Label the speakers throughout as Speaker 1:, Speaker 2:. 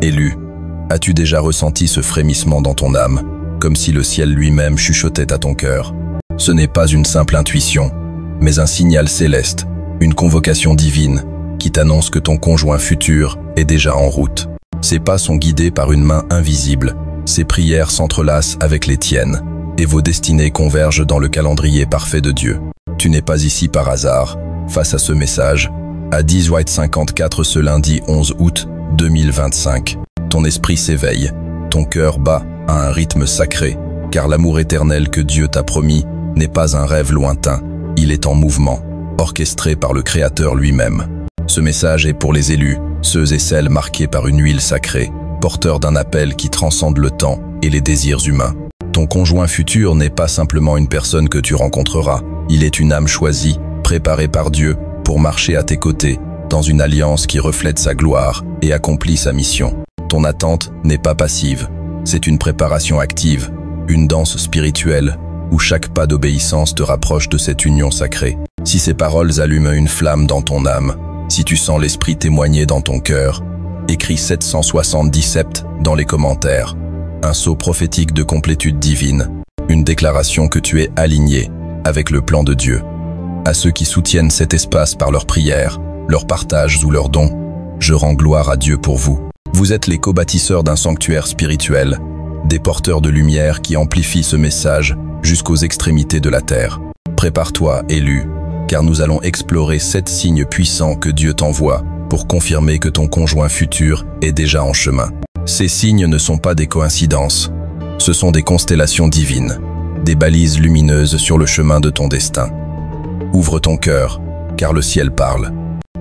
Speaker 1: Élu, as-tu déjà ressenti ce frémissement dans ton âme, comme si le ciel lui-même chuchotait à ton cœur? Ce n'est pas une simple intuition, mais un signal céleste, une convocation divine, qui t'annonce que ton conjoint futur est déjà en route. Ses pas sont guidés par une main invisible, ses prières s'entrelacent avec les tiennes, et vos destinées convergent dans le calendrier parfait de Dieu. Tu n'es pas ici par hasard. Face à ce message, à 10h54 ce lundi 11 août 2025, ton esprit s'éveille, ton cœur bat à un rythme sacré, car l'amour éternel que Dieu t'a promis n'est pas un rêve lointain, il est en mouvement, orchestré par le Créateur lui-même. Ce message est pour les élus, ceux et celles marqués par une huile sacrée, porteurs d'un appel qui transcende le temps et les désirs humains. Ton conjoint futur n'est pas simplement une personne que tu rencontreras, il est une âme choisie, préparée par Dieu pour marcher à tes côtés, dans une alliance qui reflète sa gloire et accomplit sa mission. Ton attente n'est pas passive, c'est une préparation active, une danse spirituelle, où chaque pas d'obéissance te rapproche de cette union sacrée. Si ces paroles allument une flamme dans ton âme, si tu sens l'esprit témoigner dans ton cœur, écris 777 dans les commentaires. Un sceau prophétique de complétude divine, une déclaration que tu es aligné avec le plan de Dieu. À ceux qui soutiennent cet espace par leurs prières, leurs partages ou leurs dons, je rends gloire à Dieu pour vous. Vous êtes les co-bâtisseurs d'un sanctuaire spirituel, des porteurs de lumière qui amplifient ce message jusqu'aux extrémités de la terre. Prépare-toi, élu, car nous allons explorer 7 signes puissants que Dieu t'envoie pour confirmer que ton conjoint futur est déjà en chemin. Ces signes ne sont pas des coïncidences, ce sont des constellations divines, des balises lumineuses sur le chemin de ton destin. Ouvre ton cœur, car le ciel parle.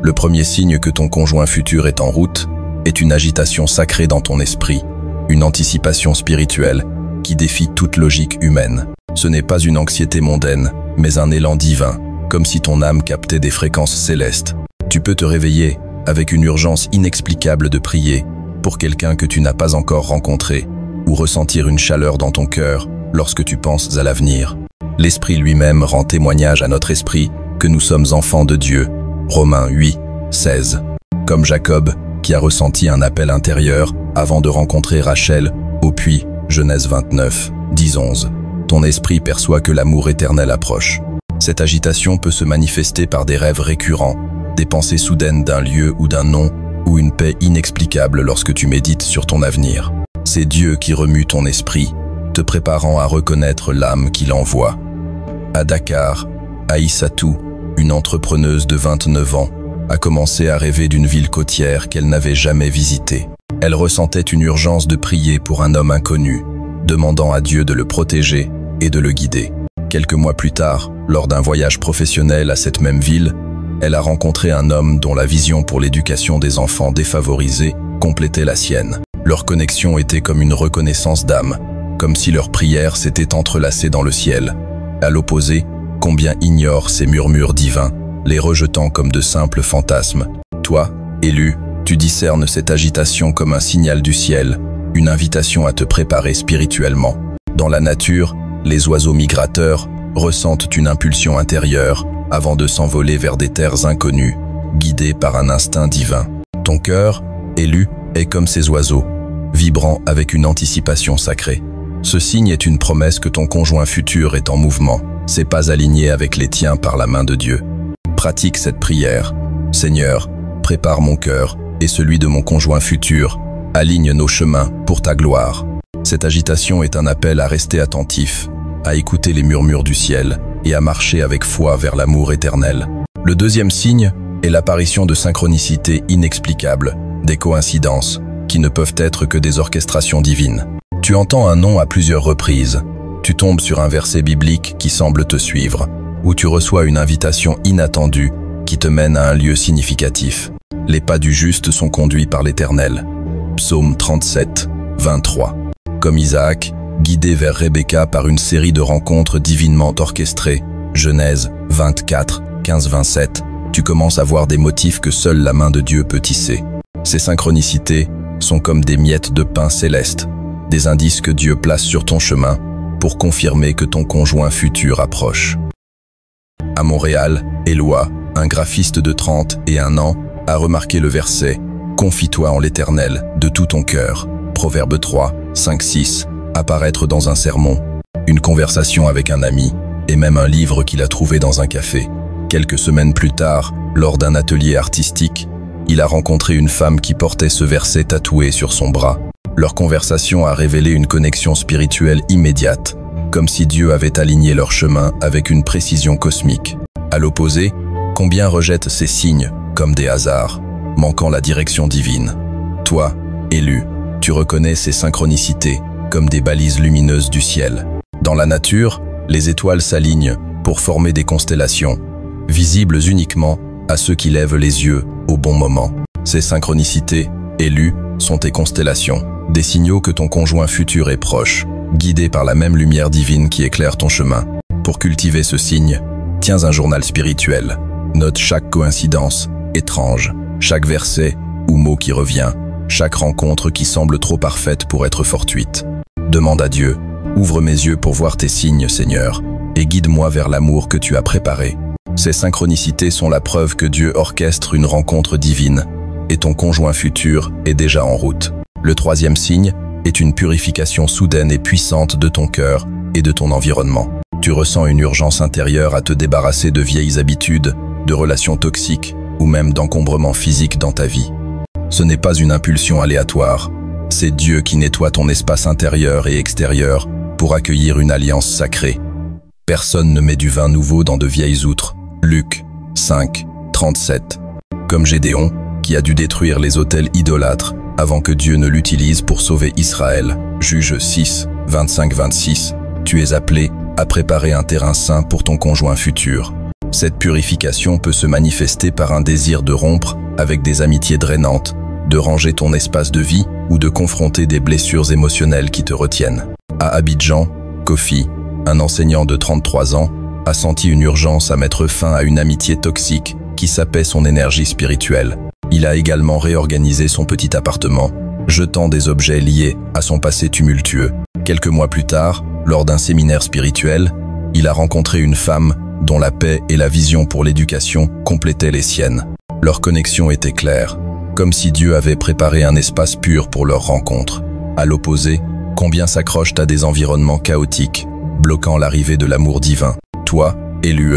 Speaker 1: Le premier signe que ton conjoint futur est en route est une agitation sacrée dans ton esprit, une anticipation spirituelle qui défie toute logique humaine. Ce n'est pas une anxiété mondaine, mais un élan divin, comme si ton âme captait des fréquences célestes. Tu peux te réveiller avec une urgence inexplicable de prier pour quelqu'un que tu n'as pas encore rencontré, ou ressentir une chaleur dans ton cœur lorsque tu penses à l'avenir. L'Esprit lui-même rend témoignage à notre esprit que nous sommes enfants de Dieu. Romains 8, 16. Comme Jacob, qui a ressenti un appel intérieur avant de rencontrer Rachel au puits, Genèse 29, 10, 11. Ton esprit perçoit que l'amour éternel approche. Cette agitation peut se manifester par des rêves récurrents, des pensées soudaines d'un lieu ou d'un nom, ou une paix inexplicable lorsque tu médites sur ton avenir. C'est Dieu qui remue ton esprit, te préparant à reconnaître l'âme qu'il envoie. À Dakar, Aïssatou, une entrepreneuse de 29 ans, a commencé à rêver d'une ville côtière qu'elle n'avait jamais visitée. Elle ressentait une urgence de prier pour un homme inconnu, demandant à Dieu de le protéger et de le guider. Quelques mois plus tard, lors d'un voyage professionnel à cette même ville, elle a rencontré un homme dont la vision pour l'éducation des enfants défavorisés complétait la sienne. Leur connexion était comme une reconnaissance d'âme, comme si leurs prières s'étaient entrelacées dans le ciel. À l'opposé, combien ignorent ces murmures divins, les rejetant comme de simples fantasmes. Toi, élu, tu discernes cette agitation comme un signal du ciel, une invitation à te préparer spirituellement. Dans la nature, les oiseaux migrateurs ressentent une impulsion intérieure avant de s'envoler vers des terres inconnues, guidés par un instinct divin. Ton cœur, élu, est comme ces oiseaux, vibrant avec une anticipation sacrée. Ce signe est une promesse que ton conjoint futur est en mouvement, ses pas alignés avec les tiens par la main de Dieu. Pratique cette prière. Seigneur, prépare mon cœur et celui de mon conjoint futur, aligne nos chemins pour ta gloire. Cette agitation est un appel à rester attentif, à écouter les murmures du ciel et à marcher avec foi vers l'amour éternel. Le deuxième signe est l'apparition de synchronicités inexplicables, des coïncidences, qui ne peuvent être que des orchestrations divines. Tu entends un nom à plusieurs reprises, tu tombes sur un verset biblique qui semble te suivre, ou tu reçois une invitation inattendue qui te mène à un lieu significatif. Les pas du juste sont conduits par l'Éternel. Psaume 37, 23. Comme Isaac, guidé vers Rebecca par une série de rencontres divinement orchestrées, Genèse 24, 15-27, tu commences à voir des motifs que seule la main de Dieu peut tisser. Ces synchronicités sont comme des miettes de pain céleste, des indices que Dieu place sur ton chemin pour confirmer que ton conjoint futur approche. À Montréal, Éloi, un graphiste de 31 ans, a remarqué le verset « Confie-toi en l'Éternel de tout ton cœur. Proverbe 3, 5, 6. Apparaître dans un sermon, une conversation avec un ami, et même un livre qu'il a trouvé dans un café. Quelques semaines plus tard, lors d'un atelier artistique, il a rencontré une femme qui portait ce verset tatoué sur son bras. Leur conversation a révélé une connexion spirituelle immédiate, comme si Dieu avait aligné leur chemin avec une précision cosmique. À l'opposé, combien rejettent ces signes comme des hasards, manquant la direction divine. Toi, élu, tu reconnais ces synchronicités comme des balises lumineuses du ciel. Dans la nature, les étoiles s'alignent pour former des constellations, visibles uniquement à ceux qui lèvent les yeux au bon moment. Ces synchronicités, élues, sont tes constellations, des signaux que ton conjoint futur est proche, guidé par la même lumière divine qui éclaire ton chemin. Pour cultiver ce signe, tiens un journal spirituel. Note chaque coïncidence étrange, chaque verset ou mot qui revient, chaque rencontre qui semble trop parfaite pour être fortuite. Demande à Dieu, ouvre mes yeux pour voir tes signes, Seigneur, et guide-moi vers l'amour que tu as préparé. Ces synchronicités sont la preuve que Dieu orchestre une rencontre divine, et ton conjoint futur est déjà en route. Le troisième signe est une purification soudaine et puissante de ton cœur et de ton environnement. Tu ressens une urgence intérieure à te débarrasser de vieilles habitudes, de relations toxiques ou même d'encombrements physiques dans ta vie. Ce n'est pas une impulsion aléatoire, c'est Dieu qui nettoie ton espace intérieur et extérieur pour accueillir une alliance sacrée. Personne ne met du vin nouveau dans de vieilles outres. Luc 5, 37. Comme Gédéon, qui a dû détruire les autels idolâtres avant que Dieu ne l'utilise pour sauver Israël. Juge 6, 25-26. Tu es appelé à préparer un terrain saint pour ton conjoint futur. Cette purification peut se manifester par un désir de rompre avec des amitiés drainantes, de ranger ton espace de vie ou de confronter des blessures émotionnelles qui te retiennent. À Abidjan, Kofi, un enseignant de 33 ans, a senti une urgence à mettre fin à une amitié toxique qui sapait son énergie spirituelle. Il a également réorganisé son petit appartement, jetant des objets liés à son passé tumultueux. Quelques mois plus tard, lors d'un séminaire spirituel, il a rencontré une femme dont la paix et la vision pour l'éducation complétaient les siennes. Leur connexion était claire, comme si Dieu avait préparé un espace pur pour leur rencontre. À l'opposé, combien s'accrochent à des environnements chaotiques, bloquant l'arrivée de l'amour divin. Toi, élu,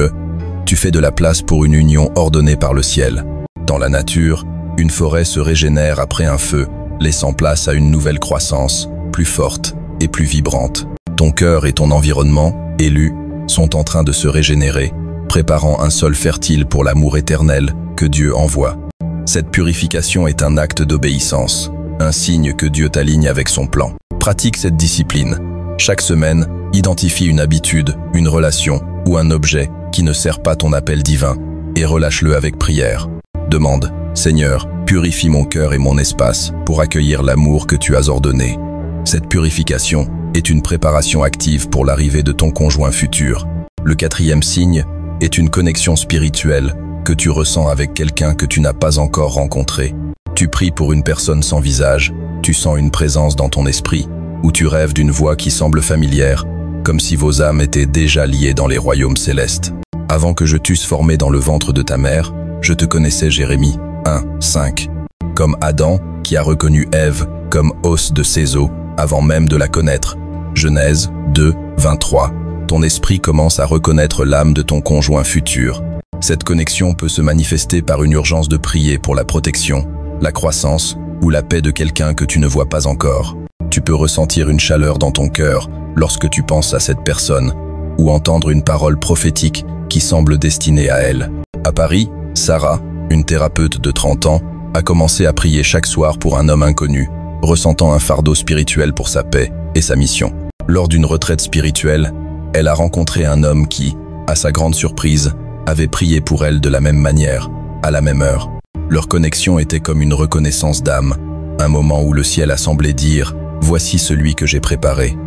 Speaker 1: tu fais de la place pour une union ordonnée par le ciel. Dans la nature, une forêt se régénère après un feu, laissant place à une nouvelle croissance, plus forte et plus vibrante. Ton cœur et ton environnement, élu, sont en train de se régénérer, préparant un sol fertile pour l'amour éternel que Dieu envoie. Cette purification est un acte d'obéissance, un signe que Dieu t'aligne avec son plan. Pratique cette discipline. Chaque semaine, identifie une habitude, une relation ou un objet qui ne sert pas ton appel divin et relâche-le avec prière. Demande, Seigneur, purifie mon cœur et mon espace pour accueillir l'amour que tu as ordonné. Cette purification est une préparation active pour l'arrivée de ton conjoint futur. Le quatrième signe est une connexion spirituelle que tu ressens avec quelqu'un que tu n'as pas encore rencontré. Tu pries pour une personne sans visage, tu sens une présence dans ton esprit, ou tu rêves d'une voix qui semble familière, comme si vos âmes étaient déjà liées dans les royaumes célestes. Avant que je t'eusse formé dans le ventre de ta mère, je te connaissais, Jérémie 1, 5. Comme Adam, qui a reconnu Ève comme os de ses os, avant même de la connaître. Genèse 2, 23. Ton esprit commence à reconnaître l'âme de ton conjoint futur. Cette connexion peut se manifester par une urgence de prier pour la protection, la croissance ou la paix de quelqu'un que tu ne vois pas encore. Tu peux ressentir une chaleur dans ton cœur lorsque tu penses à cette personne, ou entendre une parole prophétique qui semble destinée à elle. À Paris, Sarah, une thérapeute de 30 ans, a commencé à prier chaque soir pour un homme inconnu, ressentant un fardeau spirituel pour sa paix et sa mission. Lors d'une retraite spirituelle, elle a rencontré un homme qui, à sa grande surprise, avait prié pour elle de la même manière, à la même heure. Leur connexion était comme une reconnaissance d'âme, un moment où le ciel a semblé dire « Voici celui que j'ai préparé ».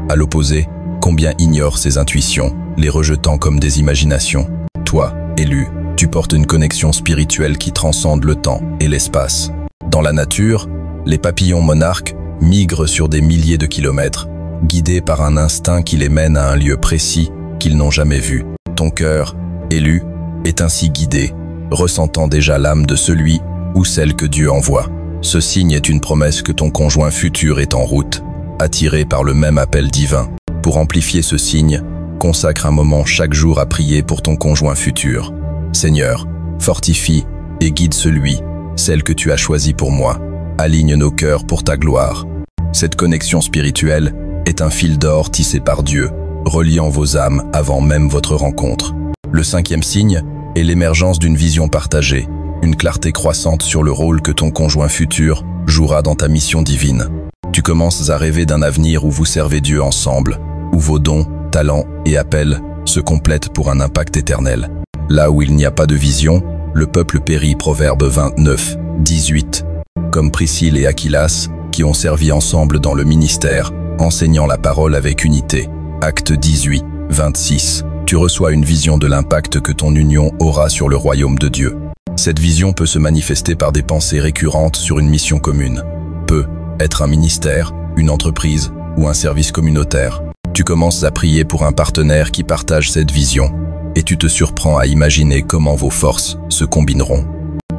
Speaker 1: À l'opposé, combien ignorent ses intuitions, les rejetant comme des imaginations. Toi, élu, tu portes une connexion spirituelle qui transcende le temps et l'espace. Dans la nature, les papillons monarques migrent sur des milliers de kilomètres, guidés par un instinct qui les mène à un lieu précis qu'ils n'ont jamais vu. Ton cœur, élu, est ainsi guidé, ressentant déjà l'âme de celui ou celle que Dieu envoie. Ce signe est une promesse que ton conjoint futur est en route, attiré par le même appel divin. Pour amplifier ce signe, consacre un moment chaque jour à prier pour ton conjoint futur. Seigneur, fortifie et guide celui, celle que tu as choisie pour moi. Aligne nos cœurs pour ta gloire. Cette connexion spirituelle est un fil d'or tissé par Dieu, reliant vos âmes avant même votre rencontre. Le 5e signe est l'émergence d'une vision partagée, une clarté croissante sur le rôle que ton conjoint futur jouera dans ta mission divine. Tu commences à rêver d'un avenir où vous servez Dieu ensemble, où vos dons, talents et appels se complètent pour un impact éternel. Là où il n'y a pas de vision, le peuple périt. Proverbe 29, 18. Comme Priscille et Aquilas, qui ont servi ensemble dans le ministère, enseignant la parole avec unité. Acte 18, 26. Tu reçois une vision de l'impact que ton union aura sur le royaume de Dieu. Cette vision peut se manifester par des pensées récurrentes sur une mission commune. Peut être un ministère, une entreprise ou un service communautaire. Tu commences à prier pour un partenaire qui partage cette vision, et tu te surprends à imaginer comment vos forces se combineront.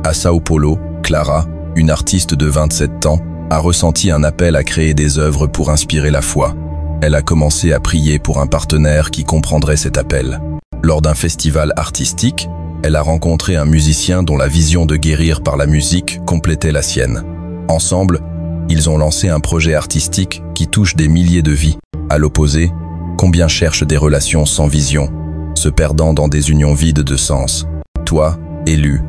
Speaker 1: À Sao Paulo, Clara, une artiste de 27 ans, a ressenti un appel à créer des œuvres pour inspirer la foi. Elle a commencé à prier pour un partenaire qui comprendrait cet appel. Lors d'un festival artistique, elle a rencontré un musicien dont la vision de guérir par la musique complétait la sienne. Ensemble, ils ont lancé un projet artistique qui touche des milliers de vies. À l'opposé, combien cherchent des relations sans vision, se perdant dans des unions vides de sens. Toi, élu,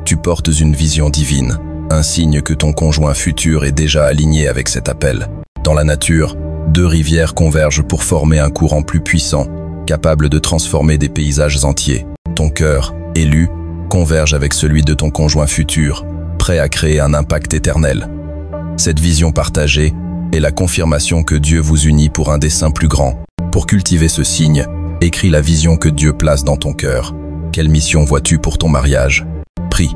Speaker 1: tu portes une vision divine, un signe que ton conjoint futur est déjà aligné avec cet appel. Dans la nature, 2 rivières convergent pour former un courant plus puissant, capable de transformer des paysages entiers. Ton cœur, élu, converge avec celui de ton conjoint futur, prêt à créer un impact éternel. Cette vision partagée est la confirmation que Dieu vous unit pour un dessein plus grand. Pour cultiver ce signe, écris la vision que Dieu place dans ton cœur. Quelle mission vois-tu pour ton mariage? Prie.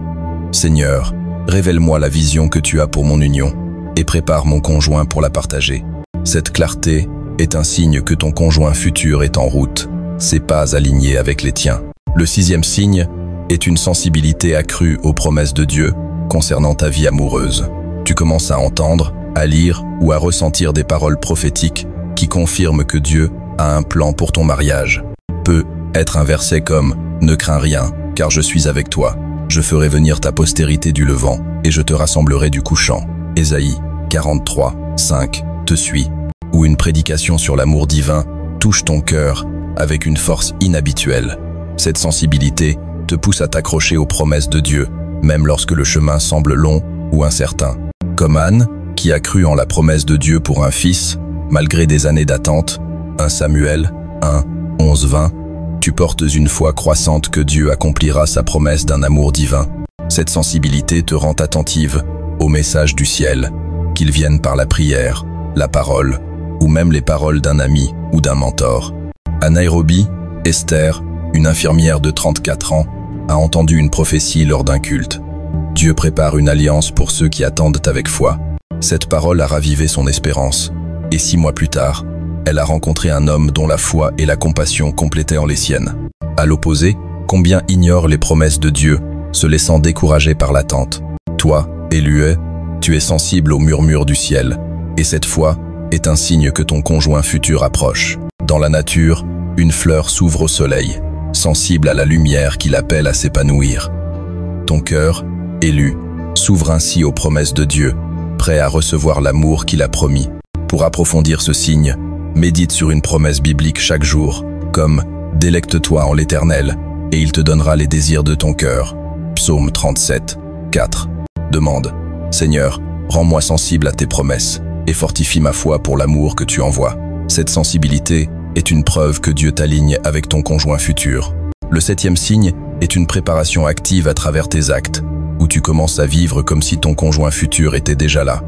Speaker 1: Seigneur, révèle-moi la vision que tu as pour mon union et prépare mon conjoint pour la partager. Cette clarté est un signe que ton conjoint futur est en route, ses pas alignés avec les tiens. Le 6e signe est une sensibilité accrue aux promesses de Dieu concernant ta vie amoureuse. Tu commences à entendre, à lire ou à ressentir des paroles prophétiques qui confirment que Dieu a un plan pour ton mariage. Peut être un verset comme « Ne crains rien, car je suis avec toi. Je ferai venir ta postérité du levant, et je te rassemblerai du couchant. » Ésaïe 43, 5 te suit. Ou une prédication sur l'amour divin touche ton cœur avec une force inhabituelle. Cette sensibilité te pousse à t'accrocher aux promesses de Dieu, même lorsque le chemin semble long ou incertain. Comme Anne, qui a cru en la promesse de Dieu pour un fils, malgré des années d'attente. 1 Samuel 1, 11, 20. Tu portes une foi croissante que Dieu accomplira sa promesse d'un amour divin. Cette sensibilité te rend attentive au message du ciel, qu'ils viennent par la prière, la parole, ou même les paroles d'un ami ou d'un mentor. À Nairobi, Esther, une infirmière de 34 ans, a entendu une prophétie lors d'un culte. Dieu prépare une alliance pour ceux qui attendent avec foi. Cette parole a ravivé son espérance, et 6 mois plus tard, elle a rencontré un homme dont la foi et la compassion complétaient les siennes. À l'opposé, combien ignorent les promesses de Dieu, se laissant décourager par l'attente. Toi, élu, tu es sensible aux murmures du ciel, et cette foi est un signe que ton conjoint futur approche. Dans la nature, une fleur s'ouvre au soleil, sensible à la lumière qui l'appelle à s'épanouir. Ton cœur, élu, s'ouvre ainsi aux promesses de Dieu, prêt à recevoir l'amour qu'il a promis. Pour approfondir ce signe, médite sur une promesse biblique chaque jour, comme « Délecte-toi en l'Éternel, et il te donnera les désirs de ton cœur » Psaume 37, 4. Demande « Seigneur, rends-moi sensible à tes promesses, et fortifie ma foi pour l'amour que tu envoies. » Cette sensibilité est une preuve que Dieu t'aligne avec ton conjoint futur. Le 7e signe est une préparation active à travers tes actes, où tu commences à vivre comme si ton conjoint futur était déjà là.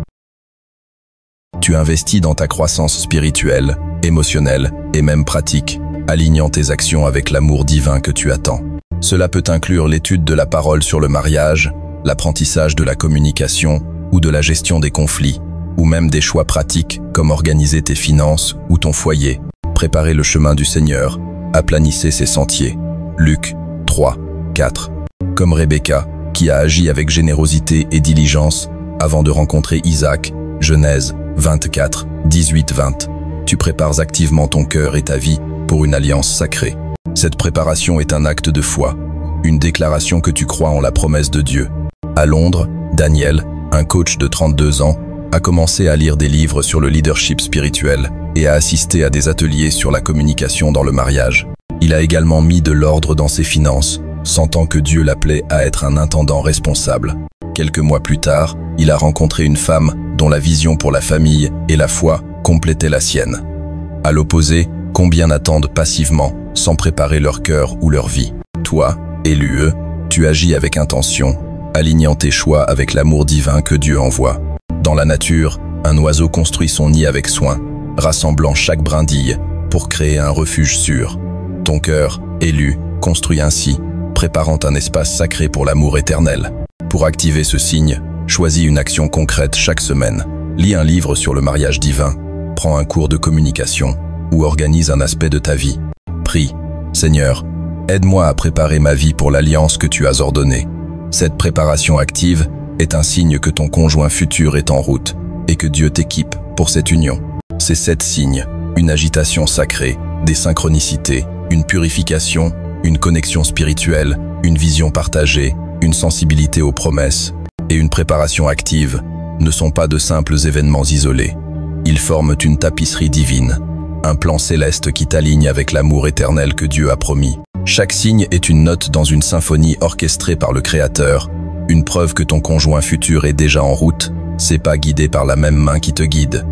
Speaker 1: Tu investis dans ta croissance spirituelle, émotionnelle et même pratique, alignant tes actions avec l'amour divin que tu attends. Cela peut inclure l'étude de la parole sur le mariage, l'apprentissage de la communication ou de la gestion des conflits, ou même des choix pratiques comme organiser tes finances ou ton foyer. Préparez le chemin du Seigneur, aplanissez ses sentiers. Luc 3, 4. Comme Rebecca, qui a agi avec générosité et diligence, Avant de rencontrer Isaac, Genèse 24, 18-20, tu prépares activement ton cœur et ta vie pour une alliance sacrée. Cette préparation est un acte de foi, une déclaration que tu crois en la promesse de Dieu. À Londres, Daniel, un coach de 32 ans, a commencé à lire des livres sur le leadership spirituel et a assisté à des ateliers sur la communication dans le mariage. Il a également mis de l'ordre dans ses finances, sentant que Dieu l'appelait à être un intendant responsable. Quelques mois plus tard, il a rencontré une femme dont la vision pour la famille et la foi complétaient la sienne. À l'opposé, combien attendent passivement, sans préparer leur cœur ou leur vie? Toi, élu, tu agis avec intention, alignant tes choix avec l'amour divin que Dieu envoie. Dans la nature, un oiseau construit son nid avec soin, rassemblant chaque brindille pour créer un refuge sûr. Ton cœur, élu, construit ainsi, préparant un espace sacré pour l'amour éternel. Pour activer ce signe, choisis une action concrète chaque semaine. Lis un livre sur le mariage divin, prends un cours de communication ou organise un aspect de ta vie. Prie, Seigneur, aide-moi à préparer ma vie pour l'alliance que tu as ordonnée. Cette préparation active est un signe que ton conjoint futur est en route et que Dieu t'équipe pour cette union. Ces 7 signes, une agitation sacrée, des synchronicités, une purification, une connexion spirituelle, une vision partagée, une sensibilité aux promesses et une préparation active, ne sont pas de simples événements isolés. Ils forment une tapisserie divine, un plan céleste qui t'aligne avec l'amour éternel que Dieu a promis. Chaque signe est une note dans une symphonie orchestrée par le Créateur, une preuve que ton conjoint futur est déjà en route, c'est pas guidé par la même main qui te guide.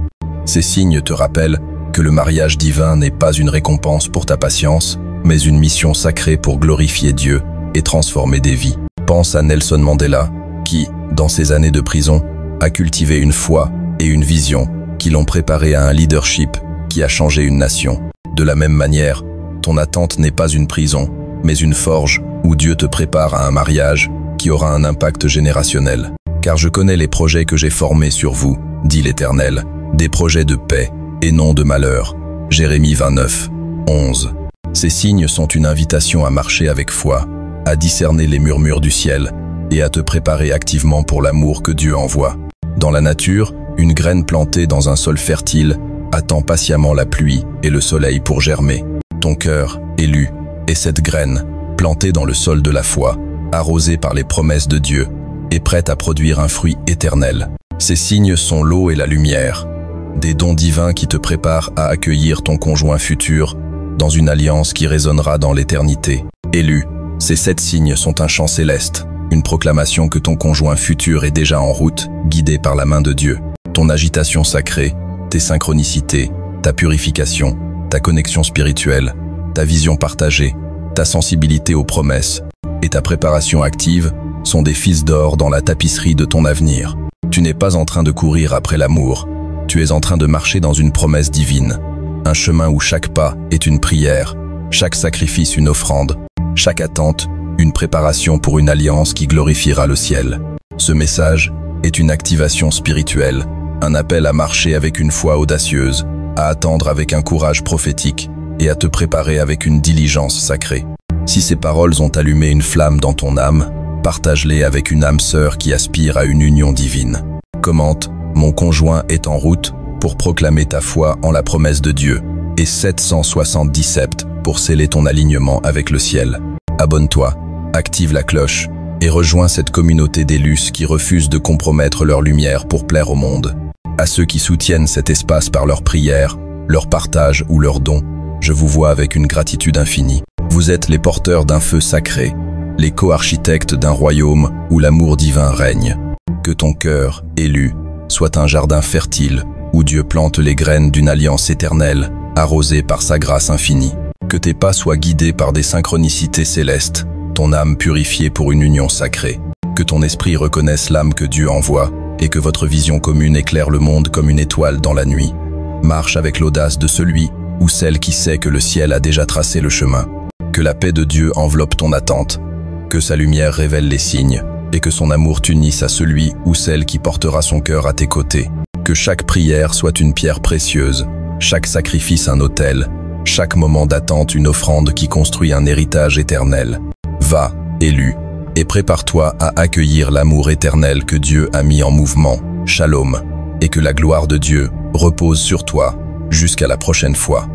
Speaker 1: Ces signes te rappellent que le mariage divin n'est pas une récompense pour ta patience, mais une mission sacrée pour glorifier Dieu et transformer des vies. Pense à Nelson Mandela, qui, dans ses années de prison, a cultivé une foi et une vision qui l'ont préparé à un leadership qui a changé une nation. De la même manière, ton attente n'est pas une prison, mais une forge où Dieu te prépare à un mariage qui aura un impact générationnel. Car je connais les projets que j'ai formés sur vous, dit l'Éternel, des projets de paix et non de malheur. Jérémie 29, 11. Ces signes sont une invitation à marcher avec foi, à discerner les murmures du ciel et à te préparer activement pour l'amour que Dieu envoie. Dans la nature, une graine plantée dans un sol fertile attend patiemment la pluie et le soleil pour germer. Ton cœur, élu, est cette graine, plantée dans le sol de la foi, arrosée par les promesses de Dieu, et prête à produire un fruit éternel. Ces signes sont l'eau et la lumière, des dons divins qui te préparent à accueillir ton conjoint futur dans une alliance qui résonnera dans l'éternité. Élu, ces 7 signes sont un chant céleste, une proclamation que ton conjoint futur est déjà en route, guidé par la main de Dieu. Ton agitation sacrée, tes synchronicités, ta purification, ta connexion spirituelle, ta vision partagée, ta sensibilité aux promesses et ta préparation active sont des fils d'or dans la tapisserie de ton avenir. Tu n'es pas en train de courir après l'amour, tu es en train de marcher dans une promesse divine, un chemin où chaque pas est une prière, chaque sacrifice une offrande, chaque attente une préparation pour une alliance qui glorifiera le ciel. Ce message est une activation spirituelle, un appel à marcher avec une foi audacieuse, à attendre avec un courage prophétique et à te préparer avec une diligence sacrée. Si ces paroles ont allumé une flamme dans ton âme, partage-les avec une âme sœur qui aspire à une union divine. Commente « Mon conjoint est en route » pour proclamer ta foi en la promesse de Dieu et 777 pour sceller ton alignement avec le ciel. Abonne-toi, active la cloche et rejoins cette communauté d'élus qui refusent de compromettre leur lumière pour plaire au monde. À ceux qui soutiennent cet espace par leurs prières, leur partage ou leurs dons, je vous vois avec une gratitude infinie. Vous êtes les porteurs d'un feu sacré, les co-architectes d'un royaume où l'amour divin règne. Que ton cœur, élu, soit un jardin fertile où Dieu plante les graines d'une alliance éternelle, arrosée par sa grâce infinie. Que tes pas soient guidés par des synchronicités célestes, ton âme purifiée pour une union sacrée. Que ton esprit reconnaisse l'âme que Dieu envoie et que votre vision commune éclaire le monde comme une étoile dans la nuit. Marche avec l'audace de celui ou celle qui sait que le ciel a déjà tracé le chemin. Que la paix de Dieu enveloppe ton attente, que sa lumière révèle les signes et que son amour t'unisse à celui ou celle qui portera son cœur à tes côtés. Que chaque prière soit une pierre précieuse, chaque sacrifice un autel, chaque moment d'attente une offrande qui construit un héritage éternel. Va, élu, et prépare-toi à accueillir l'amour éternel que Dieu a mis en mouvement. Shalom, et que la gloire de Dieu repose sur toi. Jusqu'à la prochaine fois.